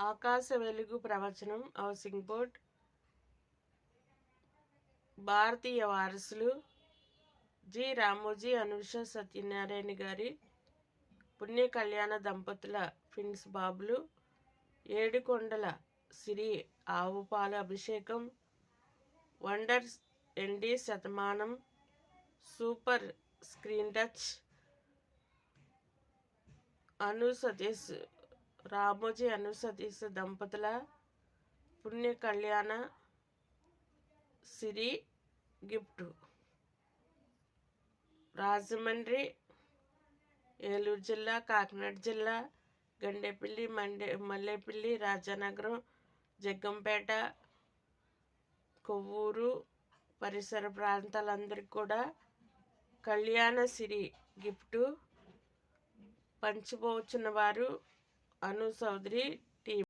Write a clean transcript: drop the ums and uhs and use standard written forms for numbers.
ఆకాశ వెలుగు ప్రవచనం హౌసింగ్ బోర్డ్ భారతీయ వారసులు జి రామోజీ అనూష సత్యనారాయణ గారి పుణ్య కళ్యాణ దంపతుల ఫిన్స్ బాబులు ఏడుకొండల సిరి ఆవు పాల అభిషేకం వండర్ ఎన్డి శతమానం super screen touch Ramoji Anu Satish దంపతుల పుణ్య కళ్యాణ సిరి గిఫ్ట్ రాజమండ్రి, ఏలూరు జిల్లా, కాకినాడ జిల్లా, గండేపల్లి, మల్లేపల్లి, రాజానగరం, జగ్గంపేట, కొవ్వూరు పరిసర ప్రాంతాలందరికీ కూడా కళ్యాణ సిరి గిఫ్ట్ పంచిపోవచ్చున్న వారు అను చౌదరి,